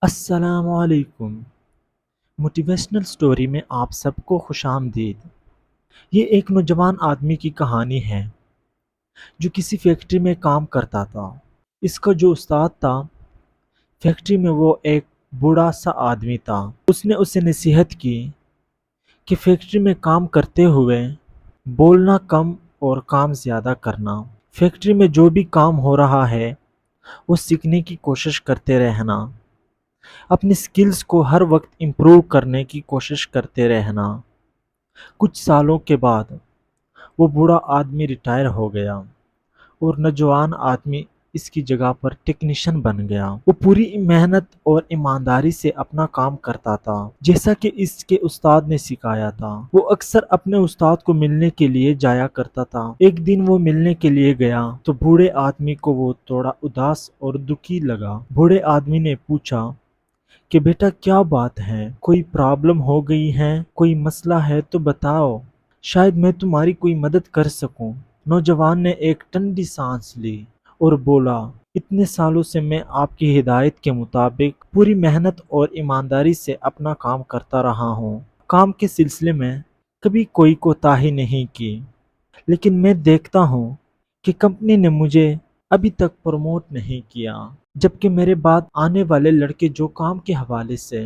السلام علیکم۔ Motivational story میں آپ سب کو خوش آمدید۔ یہ ایک نوجوان آدمی کی کہانی ہے جو کسی فیکٹری میں کام کرتا تھا۔ اس کا جو استاد تھا فیکٹری میں وہ ایک بوڑھا سا آدمی تھا۔ اس نے اسے نصیحت کی کہ فیکٹری میں کام کرتے ہوئے بولنا کم اور کام زیادہ کرنا۔ فیکٹری میں جو بھی کام ہو رہا ہے وہ سیکھنے کی کوشش کرتے رہنا، اپنی سکلز کو ہر وقت امپروو کرنے کی کوشش کرتے رہنا۔ کچھ سالوں کے بعد وہ بوڑھا آدمی ریٹائر ہو گیا اور نوجوان آدمی اس کی جگہ پر ٹیکنیشین بن گیا۔ وہ پوری محنت اور ایمانداری سے اپنا کام کرتا تھا جیسا کہ اس کے استاد نے سکھایا تھا۔ وہ اکثر اپنے استاد کو ملنے کے لیے جایا کرتا تھا۔ ایک دن وہ ملنے کے لیے گیا تو بوڑھے آدمی کو وہ تھوڑا اداس اور دکھی لگا۔ بوڑھے آدمی نے پوچھا کہ بیٹا کیا بات ہے، کوئی پرابلم ہو گئی ہے، کوئی مسئلہ ہے تو بتاؤ، شاید میں تمہاری کوئی مدد کر سکوں۔ نوجوان نے ایک ٹھنڈی سانس لی اور بولا، اتنے سالوں سے میں آپ کی ہدایت کے مطابق پوری محنت اور ایمانداری سے اپنا کام کرتا رہا ہوں۔ کام کے سلسلے میں کبھی کوئی کوتاہی نہیں کی، لیکن میں دیکھتا ہوں کہ کمپنی نے مجھے ابھی تک پروموٹ نہیں کیا، جبکہ میرے بعد آنے والے لڑکے جو کام کے حوالے سے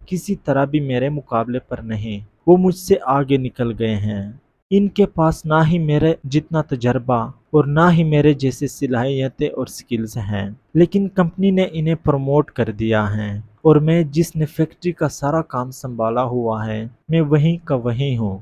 کسی طرح بھی میرے مقابلے پر نہیں، وہ مجھ سے آگے نکل گئے ہیں۔ ان کے پاس نہ ہی میرے جتنا تجربہ اور نہ ہی میرے جیسے صلاحیتیں اور سکلز ہیں، لیکن کمپنی نے انہیں پروموٹ کر دیا ہے اور میں جس نے فیکٹری کا سارا کام سنبھالا ہوا ہے میں وہیں کا وہیں ہوں،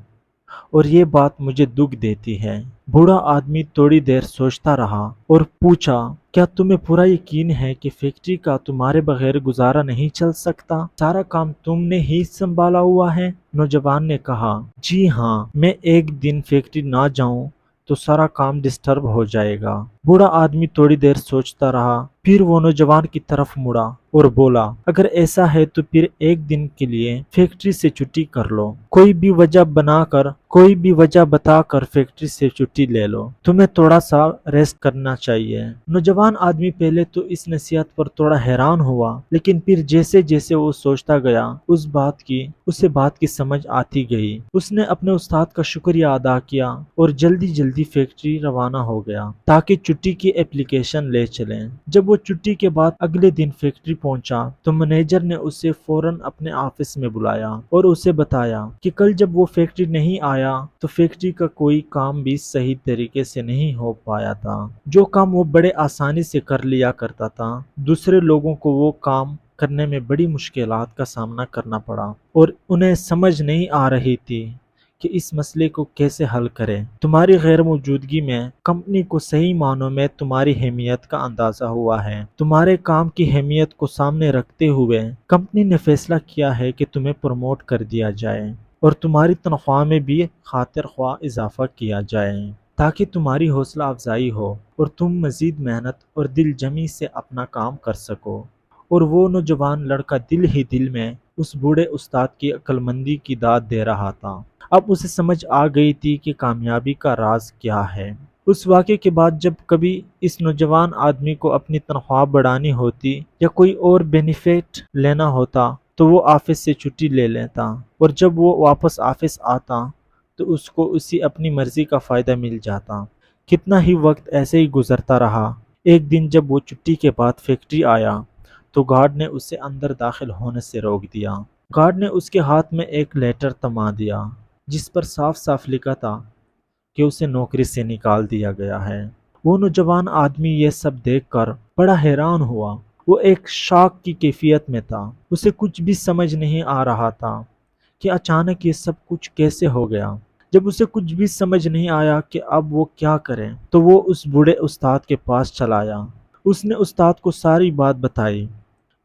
اور یہ بات مجھے دکھ دیتی ہے۔ بوڑھا آدمی تھوڑی دیر سوچتا رہا اور پوچھا، کیا تمہیں پورا یقین ہے کہ فیکٹری کا تمہارے بغیر گزارا نہیں چل سکتا؟ سارا کام تم نے ہی سنبھالا ہوا ہے؟ نوجوان نے کہا، جی ہاں، میں ایک دن فیکٹری نہ جاؤں تو سارا کام ڈسٹرب ہو جائے گا۔ بوڑھا آدمی تھوڑی دیر سوچتا رہا، پھر وہ نوجوان کی طرف مڑا اور بولا، اگر ایسا ہے تو پھر ایک دن کے لیے فیکٹری سے چھٹی کر لو، کوئی بھی وجہ بتا کر فیکٹری سے چھٹی لے لو، تمہیں تھوڑا سا ریسٹ کرنا چاہیے۔ نوجوان آدمی پہلے تو اس نصیحت پر تھوڑا حیران ہوا، لیکن پھر جیسے جیسے وہ سوچتا گیا اسے بات کی سمجھ آتی گئی۔ اس نے اپنے استاد کا شکریہ ادا کیا اور جلدی جلدی فیکٹری روانہ ہو گیا تاکہ چھٹی کی اپلیکیشن لے چلیں۔ جب وہ چھٹی کے بعد اگلے دن فیکٹری پہنچا تو مینیجر نے اسے فوراً اپنے آفس میں بلایا اور اسے بتایا کہ کل جب وہ فیکٹری نہیں آیا تو فیکٹری کا کوئی کام بھی صحیح طریقے سے نہیں ہو پایا تھا۔ جو کام وہ بڑے آسانی سے کر لیا کرتا تھا، دوسرے لوگوں کو وہ کام کرنے میں بڑی مشکلات کا سامنا کرنا پڑا اور انہیں سمجھ نہیں آ رہی تھی کہ اس مسئلے کو کیسے حل کریں۔ تمہاری غیر موجودگی میں کمپنی کو صحیح معنوں میں تمہاری اہمیت کا اندازہ ہوا ہے۔ تمہارے کام کی اہمیت کو سامنے رکھتے ہوئے کمپنی نے فیصلہ کیا ہے کہ تمہیں پروموٹ کر دیا جائے اور تمہاری تنخواہ میں بھی خاطر خواہ اضافہ کیا جائے تاکہ تمہاری حوصلہ افزائی ہو اور تم مزید محنت اور دل جمی سے اپنا کام کر سکو۔ اور وہ نوجوان لڑکا دل ہی دل میں اس بوڑھے استاد کی عقل مندی کی داد دے رہا تھا۔ اب اسے سمجھ آ گئی تھی کہ کامیابی کا راز کیا ہے۔ اس واقعے کے بعد جب کبھی اس نوجوان آدمی کو اپنی تنخواہ بڑھانی ہوتی یا کوئی اور بینیفٹ لینا ہوتا تو وہ آفس سے چھٹی لے لیتا، اور جب وہ واپس آفس آتا تو اس کو اسی اپنی مرضی کا فائدہ مل جاتا۔ کتنا ہی وقت ایسے ہی گزرتا رہا۔ ایک دن جب وہ چھٹی کے بعد فیکٹری آیا تو گارڈ نے اسے اندر داخل ہونے سے روک دیا۔ گارڈ نے اس کے ہاتھ میں ایک لیٹر تما دیا جس پر صاف صاف لکھا تھا کہ اسے نوکری سے نکال دیا گیا ہے۔ وہ نوجوان آدمی یہ سب دیکھ کر بڑا حیران ہوا۔ وہ ایک شاک کی کیفیت میں تھا۔ اسے کچھ بھی سمجھ نہیں آ رہا تھا کہ اچانک یہ سب کچھ کیسے ہو گیا۔ جب اسے کچھ بھی سمجھ نہیں آیا کہ اب وہ کیا کرے تو وہ اس بوڑھے استاد کے پاس چلا آیا۔ اس نے استاد کو ساری بات بتائی۔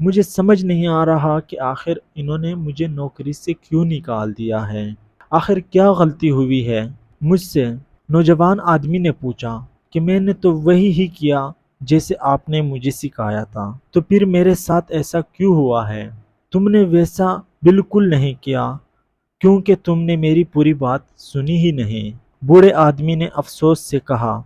مجھے سمجھ نہیں آ رہا کہ آخر انہوں نے مجھے نوکری سے کیوں نکال دیا ہے، آخر کیا غلطی ہوئی ہے مجھ سے؟ نوجوان آدمی نے پوچھا کہ میں نے تو وہی ہی کیا جیسے آپ نے مجھے سکھایا تھا، تو پھر میرے ساتھ ایسا کیوں ہوا ہے؟ تم نے ویسا بالکل نہیں کیا کیونکہ تم نے میری پوری بات سنی ہی نہیں۔ بوڑھے آدمی نے افسوس سے کہا،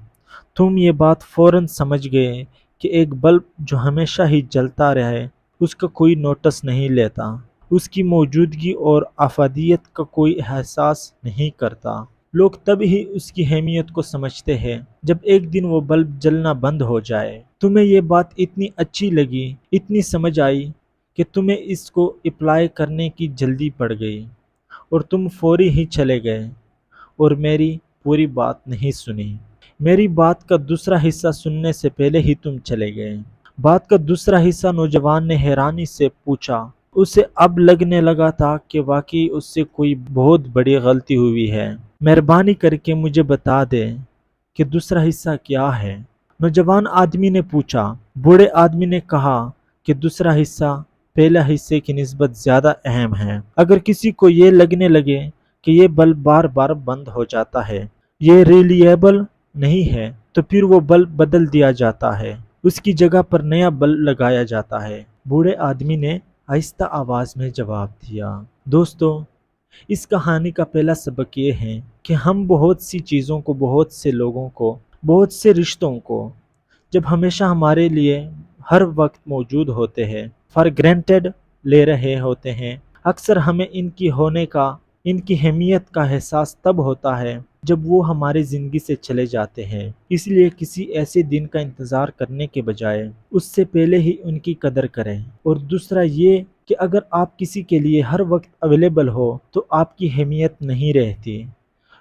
تم یہ بات فوراً سمجھ گئے کہ ایک بلب جو ہمیشہ ہی جلتا رہے اس کا کوئی نوٹس نہیں لیتا، اس کی موجودگی اور افادیت کا کوئی احساس نہیں کرتا۔ لوگ تب ہی اس کی اہمیت کو سمجھتے ہیں جب ایک دن وہ بلب جلنا بند ہو جائے۔ تمہیں یہ بات اتنی اچھی لگی، اتنی سمجھ آئی کہ تمہیں اس کو اپلائی کرنے کی جلدی پڑ گئی اور تم فوری ہی چلے گئے اور میری پوری بات نہیں سنی۔ میری بات کا دوسرا حصہ سننے سے پہلے ہی تم چلے گئے۔ بات کا دوسرا حصہ نوجوان نے حیرانی سے پوچھا۔ اسے اب لگنے لگا تھا کہ واقعی اس سے کوئی بہت بڑی غلطی ہوئی ہے۔ مہربانی کر کے مجھے بتا دے کہ دوسرا حصہ کیا ہے؟ نوجوان آدمی نے پوچھا۔ بوڑھے آدمی نے کہا کہ دوسرا حصہ پہلا حصے کی نسبت زیادہ اہم ہے۔ اگر کسی کو یہ لگنے لگے کہ یہ بلب بار بار بند ہو جاتا ہے، یہ ریلیبل نہیں ہے، تو پھر وہ بلب بدل دیا جاتا ہے، اس کی جگہ پر نیا بلب لگایا جاتا ہے۔ بوڑھے آدمی نے آہستہ آواز میں جواب دیا۔ دوستو، اس کہانی کا پہلا سبق یہ ہے کہ ہم بہت سی چیزوں کو، بہت سے لوگوں کو، بہت سے رشتوں کو، جب ہمیشہ ہمارے لیے ہر وقت موجود ہوتے ہیں، فار گرانٹیڈ لے رہے ہوتے ہیں۔ اکثر ہمیں ان کی ہونے کا، ان کی اہمیت کا احساس تب ہوتا ہے جب وہ ہماری زندگی سے چلے جاتے ہیں۔ اس لیے کسی ایسے دن کا انتظار کرنے کے بجائے اس سے پہلے ہی ان کی قدر کریں۔ اور دوسرا یہ کہ اگر آپ کسی کے لیے ہر وقت اویلیبل ہو تو آپ کی اہمیت نہیں رہتی۔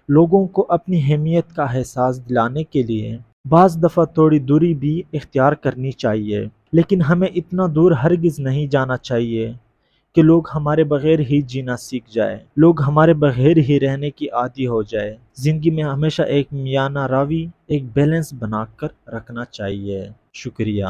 لوگوں کو اپنی اہمیت کا احساس دلانے کے لیے بعض دفعہ تھوڑی دوری بھی اختیار کرنی چاہیے، لیکن ہمیں اتنا دور ہرگز نہیں جانا چاہیے کہ لوگ ہمارے بغیر ہی جینا سیکھ جائے، لوگ ہمارے بغیر ہی رہنے کی عادی ہو جائے۔ زندگی میں ہمیشہ ایک میانہ روی، ایک بیلنس بنا کر رکھنا چاہیے۔ شکریہ۔